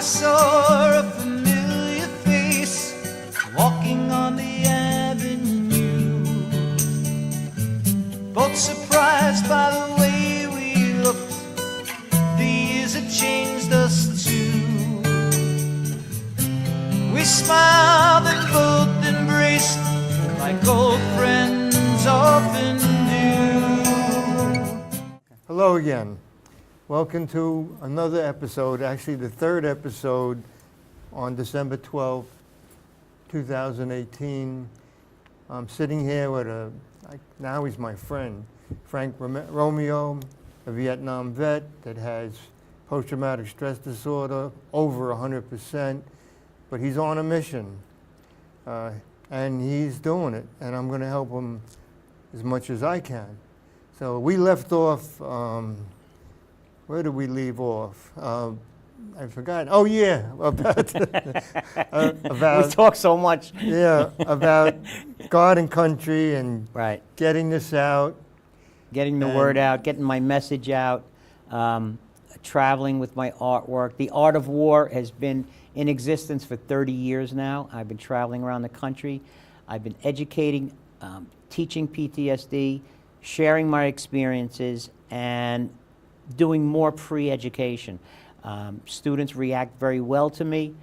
saw a familiar face walking on the avenue. Both surprised by the way we looked. The years had changed us too. We smiled and both embraced like old friends often do. Hello again. Welcome to another episode, actually the third episode on December 12th, 2018. I'm sitting here with now he's my friend, Frank Romeo, a Vietnam vet that has post-traumatic stress disorder, over 100%, but he's on a mission, and he's doing it, and I'm going to help him as much as I can. So we left off, where did we leave off? I forgot. Oh yeah, about we talk so much. Yeah, about God and country and right. Getting this out, getting the word out, getting my message out, traveling with my artwork. The Art of War has been in existence for 30 years now. I've been traveling around the country. I've been educating, teaching PTSD, sharing my experiences, and doing more pre-education. Students react very well to me.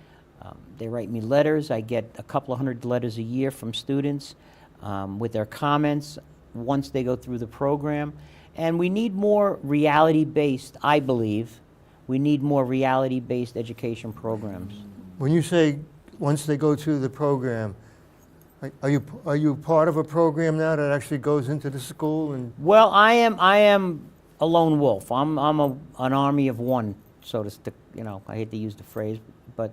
They write me letters. I get a couple of hundred letters a year from students with their comments once they go through the program. And we need more reality-based, I believe, we need more reality-based education programs. When you say once they go through the program, are you part of a program now that actually goes into the school? And well, I am a lone wolf. I'm an army of one, so to speak. You know, I hate to use the phrase, but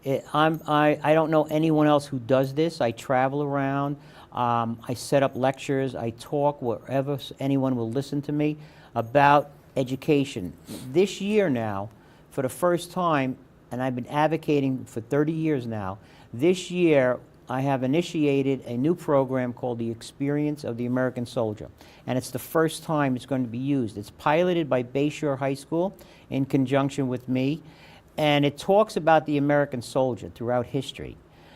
I don't know anyone else who does this. I travel around. I set up lectures. I talk wherever anyone will listen to me about education. This year now, for the first time, and I've been advocating for 30 years now, this year I have initiated a new program called the Experience of the American Soldier. And it's the first time it's going to be used. It's piloted by Bayshore High School in conjunction with me. And it talks about the American soldier throughout history.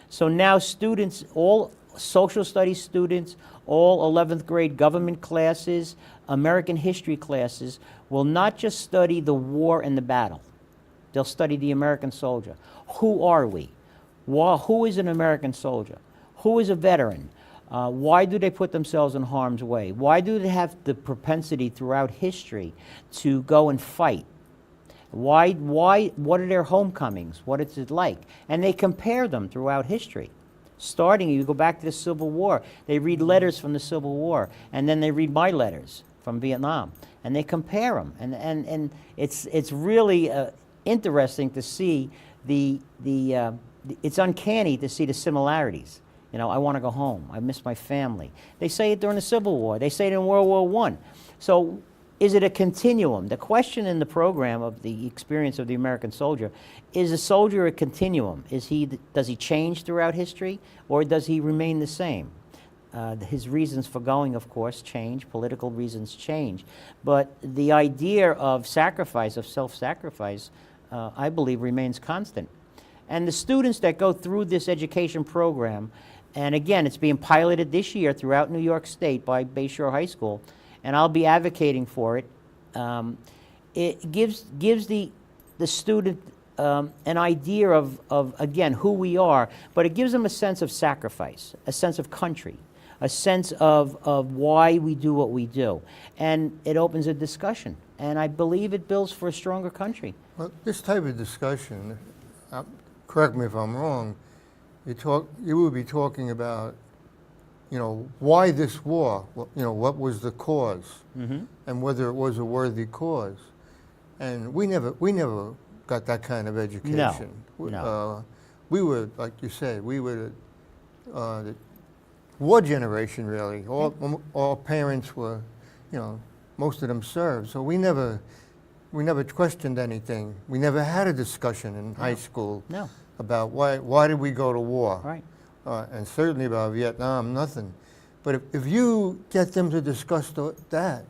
So now students, all social studies students, all 11th grade government classes, American history classes, will not just study the war and the battle. They'll study the American soldier. Who are we? Who is an American soldier? Who is a veteran? Why do they put themselves in harm's way? Why do they have the propensity throughout history to go and fight? Why, what are their homecomings? What is it like? And they compare them throughout history. Starting, you go back to the Civil War, they read letters from the Civil War, and then they read my letters from Vietnam, and they compare them. And it's really interesting to see it's uncanny to see the similarities. You know, I want to go home. I miss my family. They say it during the Civil War. They say it in World War I. So is it a continuum? The question in the program of the Experience of the American Soldier, is a soldier a continuum? Does he change throughout history, or does he remain the same? His reasons for going, of course, change. Political reasons change. But the idea of sacrifice, of self-sacrifice, I believe remains constant. And the students that go through this education program, and again, it's being piloted this year throughout New York State by Bayshore High School, and I'll be advocating for it. It gives the student an idea of again, who we are, but it gives them a sense of sacrifice, a sense of country, a sense of why we do what we do. And it opens a discussion, and I believe it builds for a stronger country. well, this type of discussion, correct me if I'm wrong, you would be talking about, you know, why this war, you know, what was the cause, and whether it was a worthy cause. And we never got that kind of education. No. We were, like you said, we were the war generation, really. All parents were, you know, most of them served, so we never questioned anything. We never had a discussion in high school about why did we go to war. Right. And certainly about Vietnam, nothing. But if you get them to discuss that,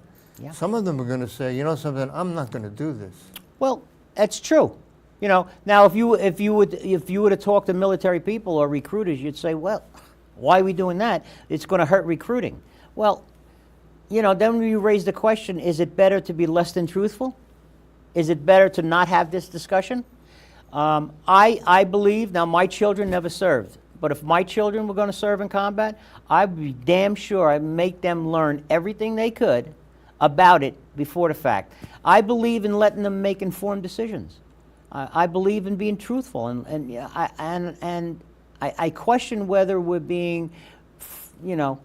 some of them are going to say, you know something, I'm not going to do this. Well, that's true. You know, now if you were to talk to military people or recruiters, you'd say, well, why are we doing that? It's going to hurt recruiting. Well, you know, then you raise the question: is it better to be less than truthful? Is it better to not have this discussion? I believe, now my children never served, but if my children were going to serve in combat, I'd be damn sure I'd make them learn everything they could about it before the fact. I believe in letting them make informed decisions. I believe in being truthful, and I question whether we're being, you know,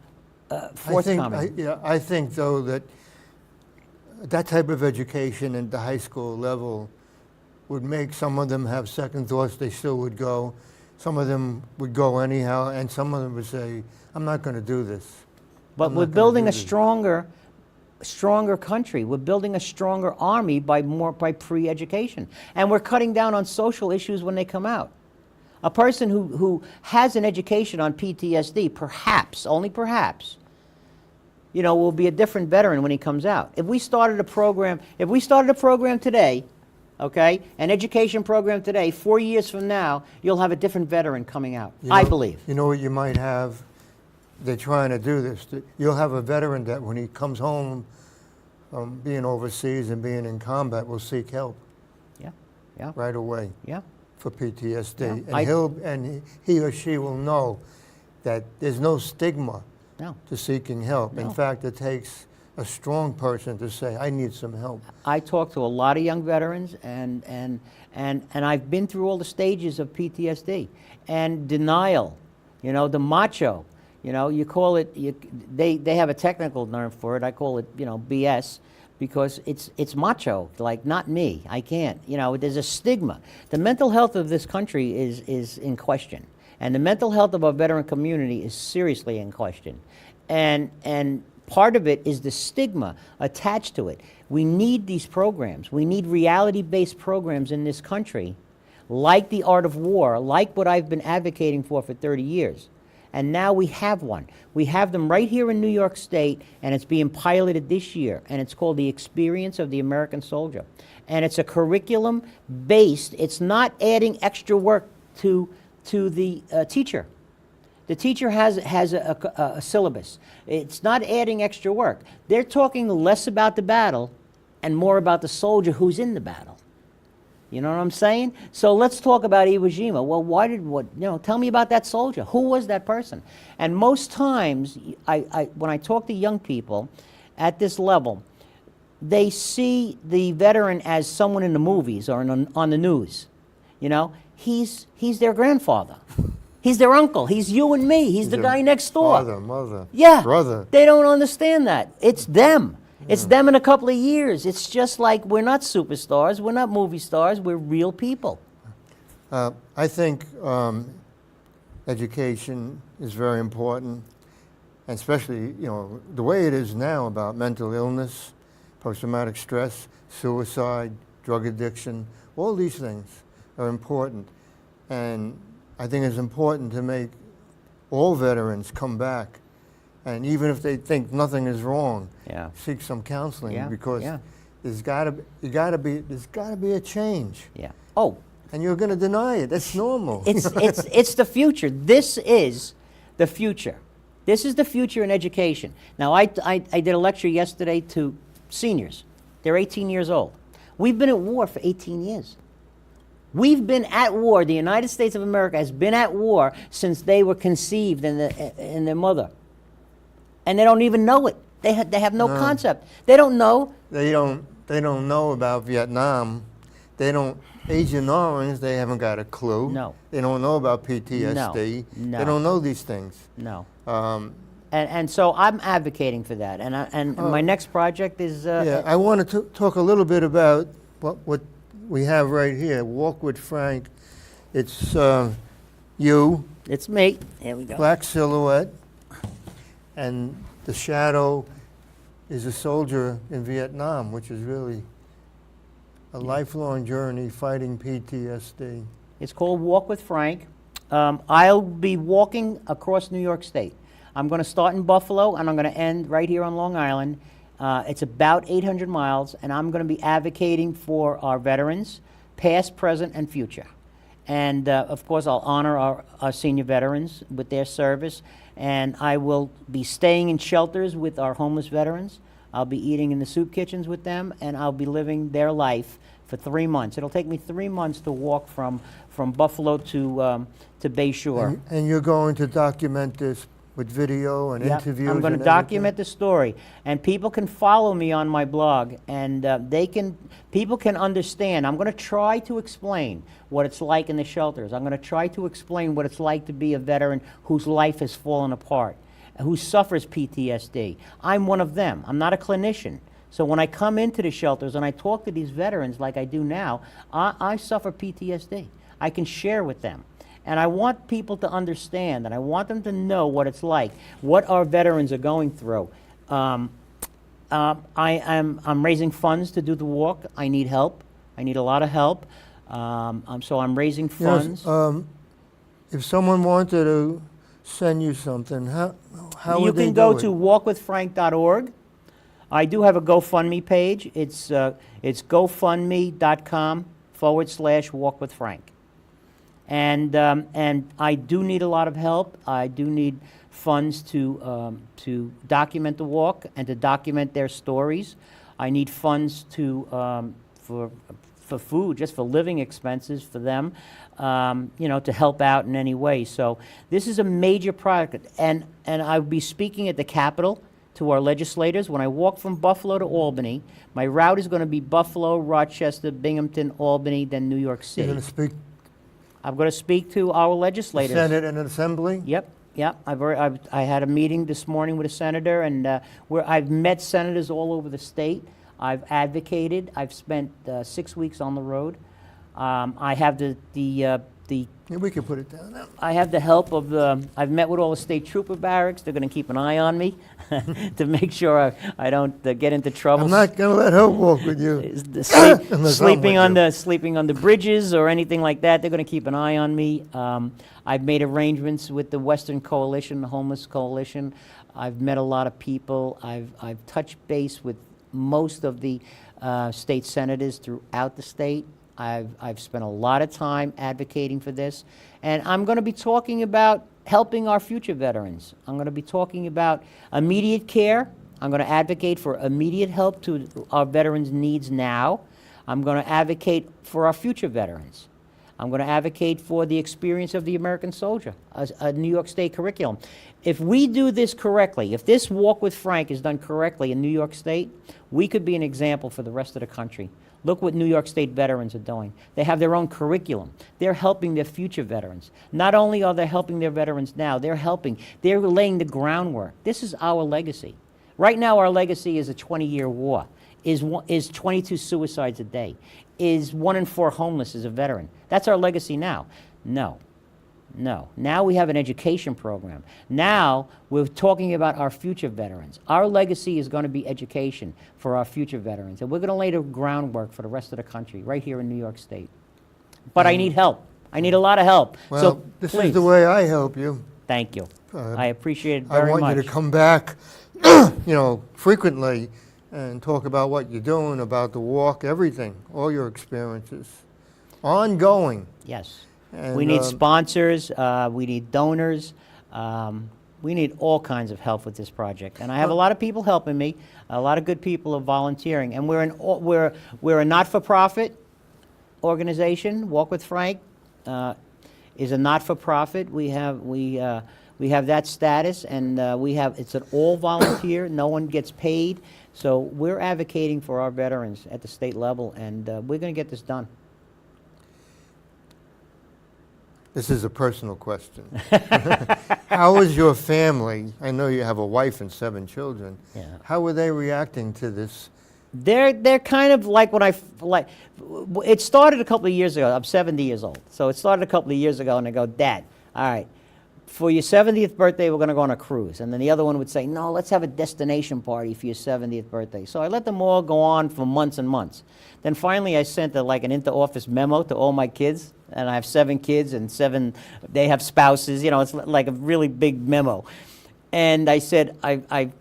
forthcoming. I think though that that type of education at the high school level would make some of them have second thoughts. They still would go. Some of them would go anyhow, and some of them would say, "I'm not going to do this." But we're building a stronger country. We're building a stronger army by pre-education. And we're cutting down on social issues when they come out. A person who has an education on PTSD, perhaps, only perhaps, you know, will be a different veteran when he comes out. If we started a program today, okay, an education program today, 4 years from now, you'll have a different veteran coming out, I believe. You know what you might have? They're trying to do this. You'll have a veteran that when he comes home from being overseas and being in combat will seek help. Yeah. Right away. Yeah. For PTSD. Yeah. And he or she will know that there's no stigma No. to seeking help. No. In fact, it takes a strong person to say, I need some help. I talk to a lot of young veterans, and I've been through all the stages of PTSD and denial. You know, the macho. You know, you call it. They have a technical term for it. I call it, you know, BS, because it's macho. Like, not me. I can't. You know, there's a stigma. The mental health of this country is in question, and the mental health of our veteran community is seriously in question, and part of it is the stigma attached to it. We need these programs. We need reality-based programs in this country, like the Art of War, like what I've been advocating for 30 years. And now we have one. We have them right here in New York State, and it's being piloted this year, and it's called The Experience of the American Soldier. And it's a curriculum-based, it's not adding extra work to the teacher. The teacher has a syllabus. It's not adding extra work. They're talking less about the battle and more about the soldier who's in the battle. You know what I'm saying? So let's talk about Iwo Jima. Well, tell me about that soldier. Who was that person? And most times, when I talk to young people at this level, they see the veteran as someone in the movies or on the news. You know, he's their grandfather. He's their uncle. He's you and me. He's the guy next door. Father, mother, yeah, brother. They don't understand that. It's them. It's them in a couple of years. It's just like we're not superstars. We're not movie stars. We're real people. I think education is very important, and especially, you know, the way it is now about mental illness, post-traumatic stress, suicide, drug addiction. All these things are important, and I think it's important to make all veterans come back, and even if they think nothing is wrong, seek some counseling, because there's got to be a change. Yeah. Oh. And you're going to deny it. That's normal. It's the future. This is the future. This is the future in education. Now, I did a lecture yesterday to seniors. They're 18 years old. We've been at war for 18 years. We've been at war. The United States of America has been at war since they were conceived in their mother. And they don't even know it. They have no concept. They don't know. They don't know about Vietnam. They don't. Agent Orange. They haven't got a clue. No. They don't know about PTSD. No. They don't know these things. No. And so I'm advocating for that. And my next project is. I want to talk a little bit about what we have right here. Walk with Frank. It's you. It's me. Here we go. Black silhouette. And the shadow is a soldier in Vietnam, which is really a lifelong journey fighting PTSD. It's called Walk with Frank. I'll be walking across New York State. I'm going to start in Buffalo, and I'm going to end right here on Long Island. It's about 800 miles, and I'm going to be advocating for our veterans past, present, and future. And of course, I'll honor our senior veterans with their service. And I will be staying in shelters with our homeless veterans. I'll be eating in the soup kitchens with them, and I'll be living their life for 3 months. It'll take me 3 months to walk from Buffalo to Bay Shore. And you're going to document this with video and Yep, interviews? I'm going and to document the story, and people can follow me on my blog, and people can understand. I'm going to try to explain what it's like in the shelters. I'm going to try to explain what it's like to be a veteran whose life has fallen apart, who suffers PTSD. I'm one of them. I'm not a clinician. So when I come into the shelters and I talk to these veterans like I do now, I suffer PTSD. I can share with them. And I want people to understand, and I want them to know what it's like, what our veterans are going through. I'm raising funds to do the walk. I need help. I need a lot of help. So I'm raising funds. Yes, if someone wanted to send you something, how You would they can go do to it? walkwithfrank.org. I do have a GoFundMe page. It's gofundme.com/walkwithfrank. And I do need a lot of help. I do need funds to document the walk and to document their stories. I need funds for food, just for living expenses for them, to help out in any way. So this is a major project, and I'll be speaking at the Capitol to our legislators. When I walk from Buffalo to Albany, my route is going to be Buffalo, Rochester, Binghamton, Albany, then New York You're City. going to speak I'm going to speak to our to legislators. Senate and Assembly? Yep. I had a meeting this morning with a senator, and I've met senators all over the state. I've advocated. I've spent 6 weeks on the road. I have Yeah, we can put it down now. I have the help of I've met with all the state trooper barracks. They're going to keep an eye on me to make sure I don't get into trouble. I'm not going to let her walk with you. Unless I'm Sleeping on the bridges or anything like that. They're going to keep an eye on me. I've made arrangements with the Western Coalition, the Homeless Coalition. I've met a lot of people. I've touched base with most of the state senators throughout the state. I've spent a lot of time advocating for this, and I'm going to be talking about helping our future veterans. I'm going to be talking about immediate care. I'm going to advocate for immediate help to our veterans' needs now. I'm going to advocate for our future veterans. I'm going to advocate for the experience of the American soldier, a New York State curriculum. If we do this correctly, if this Walk with Frank is done correctly in New York State, we could be an example for the rest of the country. Look what New York State veterans are doing. They have their own curriculum. They're helping their future veterans. Not only are they helping their veterans now, they're laying the groundwork. This is our legacy. Right now, our legacy is a 20-year war, is 22 suicides a day, is 1 in 4 homeless is a veteran. That's our legacy now. No. Now we have an education program. Now we're talking about our future veterans. Our legacy is going to be education for our future veterans. And we're going to lay the groundwork for the rest of the country right here in New York State. But I need help. I need a lot of help. Well, so this please, is the way I help you. Thank you. I appreciate it I very want much. you to come back, frequently and talk about what you're doing, about the walk, everything, all your experiences. Ongoing. Yes. And, We need sponsors. We need donors. We need all kinds of help with this project. And I have a lot of people helping me. A lot of good people are volunteering. And we're a not-for-profit organization. Walk with Frank is a not-for-profit. We have that status, and it's an all-volunteer. No one gets paid. So we're advocating for our veterans at the state level, and we're going to get this done. This is a personal question. How is your family? I know you have a wife and 7 children. Yeah. How were they reacting to this? They're kind of like it started a couple of years ago. I'm 70 years old. So it started a couple of years ago, and I go, Dad, all right, for your 70th birthday, we're going to go on a cruise. And then the other one would say, no, let's have a destination party for your 70th birthday. So I let them all go on for months and months. Then finally I sent an inter-office memo to all my kids. And I have 7 kids, and 7, they have spouses. It's like a really big memo. And I said, I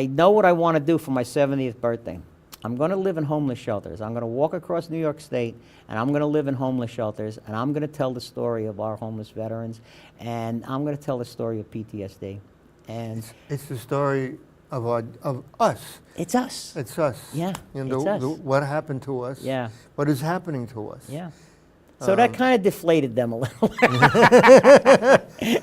know what I want to do for my 70th birthday. I'm going to live in homeless shelters. I'm going to walk across New York State, and I'm going to live in homeless shelters, and I'm going to tell the story of our homeless veterans, and I'm going to tell the story of PTSD. And It's the story of us. it's us. It's us. Yeah, You know, it's us. what happened to us. Yeah. What is happening to us. Yeah. So that kind of deflated them a little.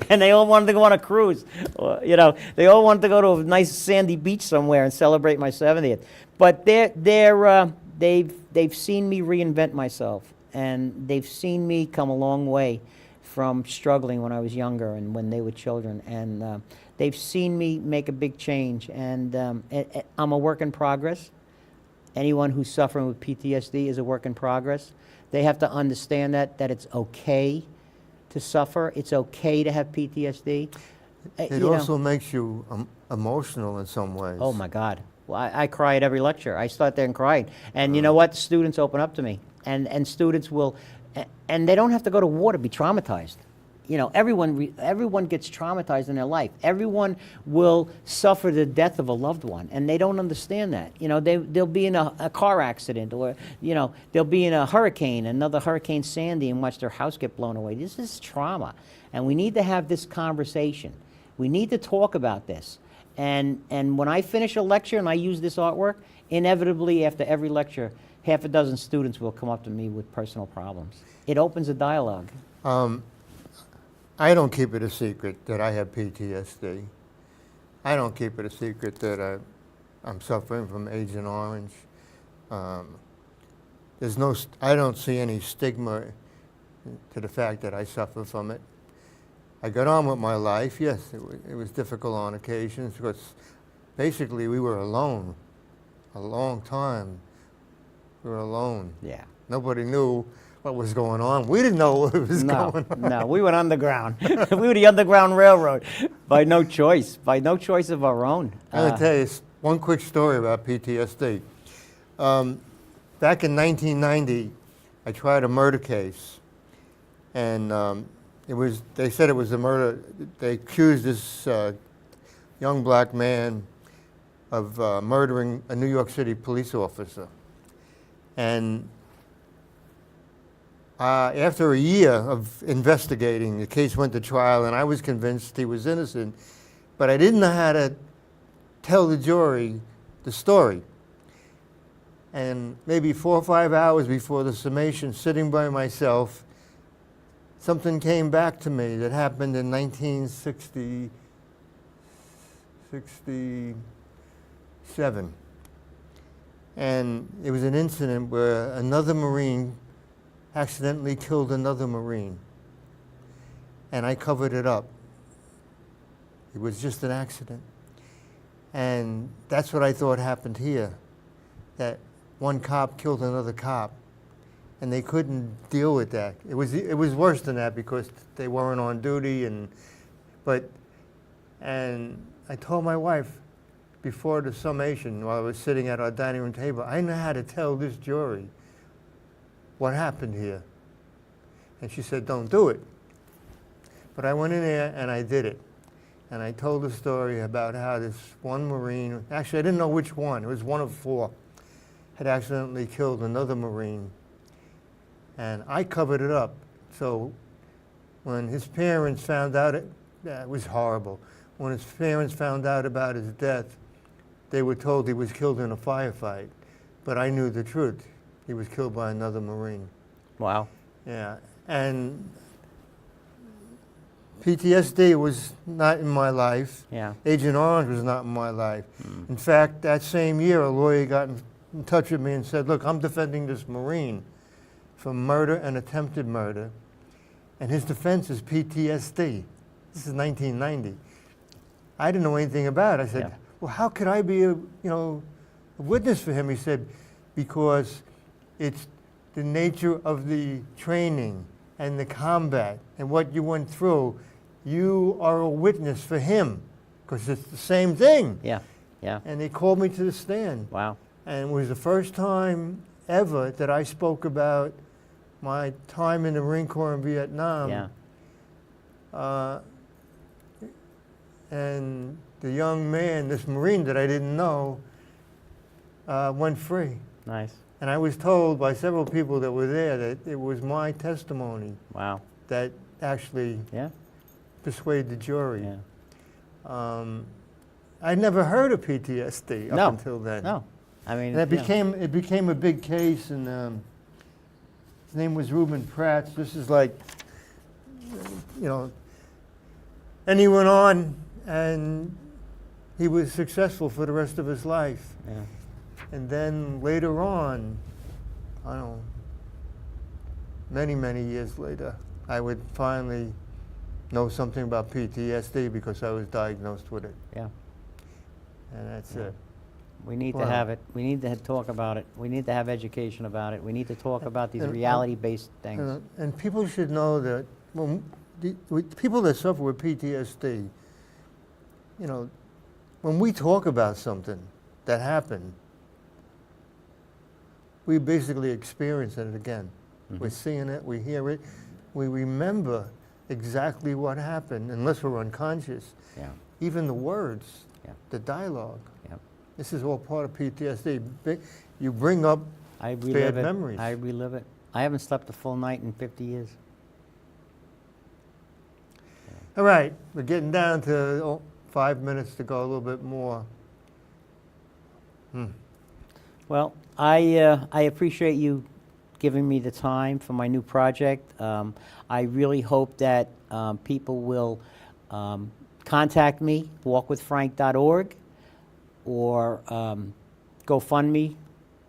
And they all wanted to go on a cruise. Or, you know, they all wanted to go to a nice sandy beach somewhere and celebrate my 70th. But they've seen me reinvent myself, and they've seen me come a long way from struggling when I was younger and when they were children. And they've seen me make a big change. And I'm a work in progress. Anyone who's suffering with PTSD is a work in progress. They have to understand that it's okay to suffer. It's okay to have PTSD. It also makes you emotional in some ways. Oh my God. Well, I cry at every lecture. I start there and cry. And you know what? Students open up to me. And students will, and they don't have to go to war to be traumatized. You know, everyone gets traumatized in their life. Everyone will suffer the death of a loved one, and they don't understand that. You know, they'll be in a car accident, or, you know, they'll be in a hurricane, another Hurricane Sandy, and watch their house get blown away. This is trauma, and we need to have this conversation. We need to talk about this. And when I finish a lecture and I use this artwork, inevitably after every lecture, half a dozen students will come up to me with personal problems. It opens a dialogue. I don't keep it a secret that I have PTSD. I don't keep it a secret that I'm suffering from Agent Orange. I don't see any stigma to the fact that I suffer from it. I got on with my life. Yes, it was difficult on occasions because basically we were alone a long time. We were alone. Yeah. Nobody knew what was going on. We didn't know what was going on. No, we went underground. We were the Underground Railroad by no choice of our own. I'm going to tell you one quick story about PTSD. Back in 1990, I tried a murder case, and they said it was a murder. They accused this young black man of murdering a New York City police officer. And after a year of investigating, the case went to trial, and I was convinced he was innocent, but I didn't know how to tell the jury the story. And maybe 4 or 5 hours before the summation, sitting by myself, something came back to me that happened in 1967. And it was an incident where another Marine accidentally killed another Marine. And I covered it up. It was just an accident. And that's what I thought happened here, that one cop killed another cop, and they couldn't deal with that. It was worse than that because they weren't on duty, and I told my wife before the summation, while I was sitting at our dining room table, I know how to tell this jury what happened here. And she said, don't do it. But I went in there and I did it. And I told the story about how this one Marine, actually I didn't know which one, it was one of 4, had accidentally killed another Marine. And I covered it up. So when his parents found out, it was horrible. When his parents found out about his death, they were told he was killed in a firefight. But I knew the truth. He was killed by another Marine. Wow. Yeah, and PTSD was not in my life. Yeah. Agent Orange was not in my life. In fact, that same year, a lawyer got in touch with me and said, look, I'm defending this Marine for murder and attempted murder, and his defense is PTSD. This is 1990. I didn't know anything about it. I said, well, how could I be a witness for him? He said, because it's the nature of the training and the combat and what you went through. You are a witness for him because it's the same thing. Yeah, yeah. And they called me to the stand. Wow. And it was the first time ever that I spoke about my time in the Marine Corps in Vietnam. Yeah. And the young man, this Marine that I didn't know, went free. Nice. And I was told by several people that were there that it was my testimony Wow. that actually Yeah. persuaded the jury. Yeah. I'd never heard of PTSD up No. until then. No. I mean, And yeah. it became a big case, and his name was Reuben Pratt. This is like, and he went on, and he was successful for the rest of his life. Yeah. And then later on, I don't know, many, many years later, I would finally know something about PTSD because I was diagnosed with it. Yeah. And that's Yeah. it. We need to Wow. have it. We need to talk about it. We need to have education about it. We need to talk about these And- reality-based things. And people should know that with people that suffer with PTSD, when we talk about something that happened, we basically experience it again. Mhm. We're seeing it, we hear it, we remember exactly what happened, unless we're unconscious. Yeah. Even the words, Yeah. the dialogue. Yeah. This is all part of PTSD. You bring up I relive bad it. memories. I relive it. I haven't slept a full night in 50 years. All right, we're getting down to 5 minutes to go, a little bit more. Well, I appreciate you giving me the time for my new project. I really hope that people will contact me, walkwithfrank.org, or GoFundMe,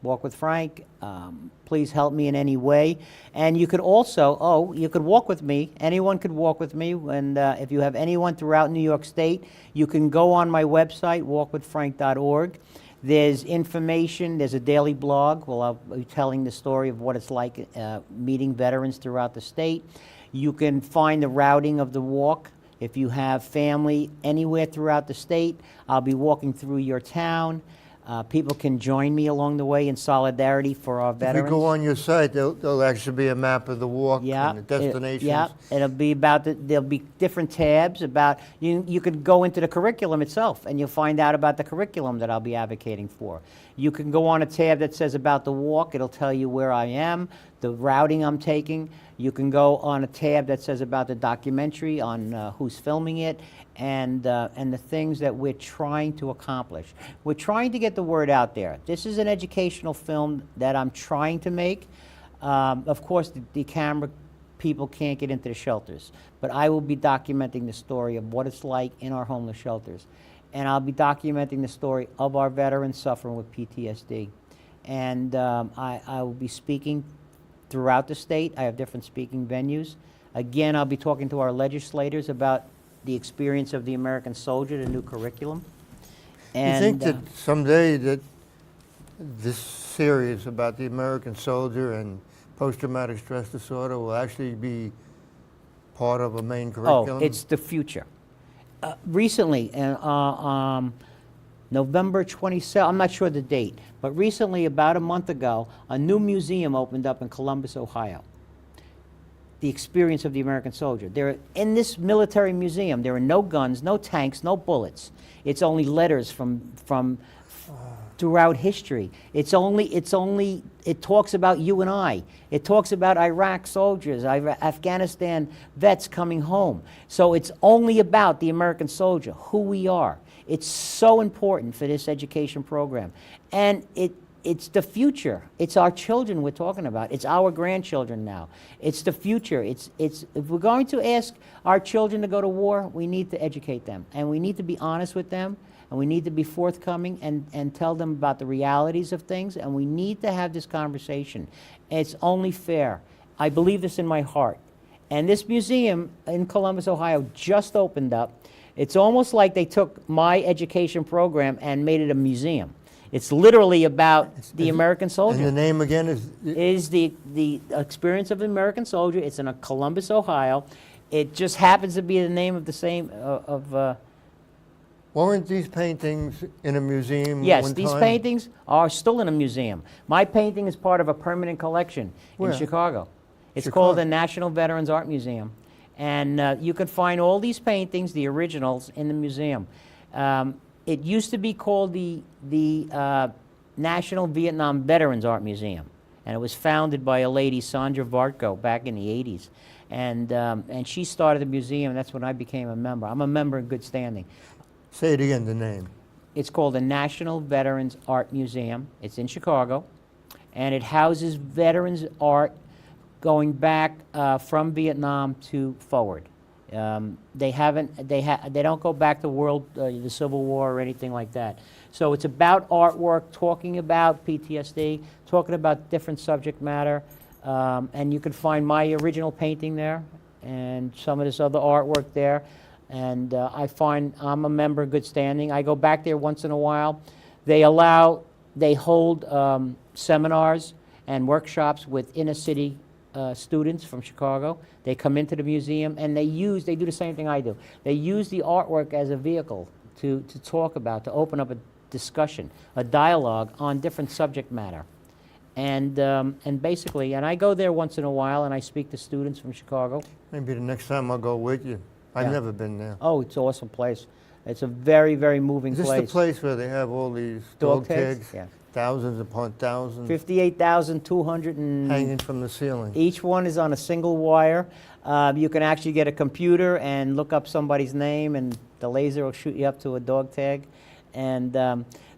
Walk with Frank. Please help me in any way. And you could also, you could walk with me. Anyone could walk with me. And if you have anyone throughout New York State, you can go on my website, walkwithfrank.org. There's information, there's a daily blog. Well, I'll be telling the story of what it's like meeting veterans throughout the state. You can find the routing of the walk. If you have family anywhere throughout the state, I'll be walking through your town. People can join me along the way in solidarity for our If veterans. you go on your site, there'll actually be a map of the walk and the destinations. It'll be about there'll be different tabs about you could go into the curriculum itself and you'll find out about the curriculum that I'll be advocating for. You can go on a tab that says about the walk. It'll tell you where I am, the routing I'm taking. You can go on a tab that says about the documentary, on who's filming it, and the things that we're trying to accomplish. We're trying to get the word out there. This is an educational film that I'm trying to make. Of course, the camera people can't get into the shelters, but I will be documenting the story of what it's like in our homeless shelters. And I'll be documenting the story of our veterans suffering with PTSD. And I will be speaking throughout the state. I have different speaking venues. Again, I'll be talking to our legislators about the experience of the American soldier, the new curriculum. And, You think that someday that this series about the American soldier and post-traumatic stress disorder will actually be part of a main curriculum? Oh, it's the future. Recently, November 27th, I'm not sure the date, but recently, about a month ago, a new museum opened up in Columbus, Ohio. The experience of the American soldier. In this military museum, there are no guns, no tanks, no bullets. It's only letters from throughout history. It talks about you and I. It talks about Iraq soldiers, Afghanistan vets coming home. So it's only about the American soldier, who we are. It's so important for this education program. And it's the future. It's our children we're talking about. It's our grandchildren now. It's the future. If we're going to ask our children to go to war, we need to educate them. And we need to be honest with them. And we need to be forthcoming and tell them about the realities of things. And we need to have this conversation. It's only fair. I believe this in my heart. And this museum in Columbus, Ohio just opened up. It's almost like they took my education program and made it a museum. It's literally about the American soldier. And the name again is the experience of the American soldier. It's in Columbus, Ohio. It just happens to be the name of the same Weren't these paintings in a museum? Yes, one these time? paintings are still in a museum. My painting is part of a permanent collection Where? in Chicago. It's Chicago. called the National Veterans Art Museum. And you can find all these paintings, the originals, in the museum. It used to be called the National Vietnam Veterans Art Museum. And it was founded by a lady, Sandra Vartko, back in the 80s. And she started the museum, and that's when I became a member. I'm a member in good standing. Say it again, the name. It's called the National Veterans Art Museum. It's in Chicago, and it houses veterans art going back from Vietnam to forward. They don't go back to the Civil War or anything like that. So it's about artwork, talking about PTSD, talking about different subject matter, and you can find my original painting there and some of this other artwork there. And I find I'm a member in good standing. I go back there once in a while. They hold seminars and workshops with inner city students from Chicago. They come into the museum and they do the same thing I do. They use the artwork as a vehicle to talk about, to open up a discussion, a dialogue on different subject matter. And basically, and I go there once in a while and I speak to students from Chicago. Maybe the next time I'll go with you. I've Yeah. never been there. Oh, it's an awesome place. It's a very, very moving Is this place. the place where they have all these Dog dog tags? tags? Yeah. Thousands upon thousands 58,200 and hanging from the ceiling. each one is on a single wire. You can actually get a computer and look up somebody's name, and the laser will shoot you up to a dog tag. And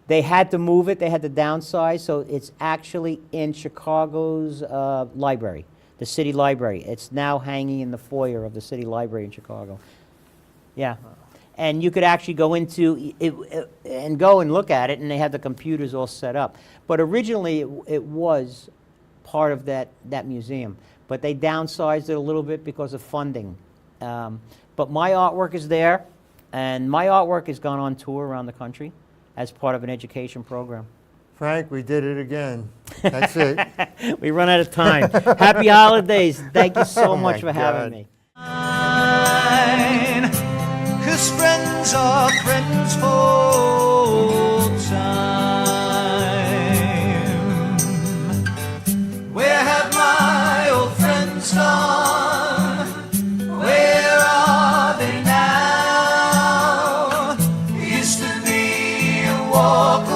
they had to move it. They had to downsize, so it's actually in Chicago's library, the city library. It's now hanging in the foyer of the city library in Chicago. Yeah. And you could actually go into it and go and look at it, and they have the computers all set up. But originally, it was part of that museum. But they downsized it a little bit because of funding. But my artwork is there, and my artwork has gone on tour around the country as part of an education program. Frank, we did it again. That's it. We run out of time. Happy holidays. Thank you so Oh much my for having God. me. 'Cause friends are friends for all time. Where have my old friends gone? Where are they now? Used to be a walk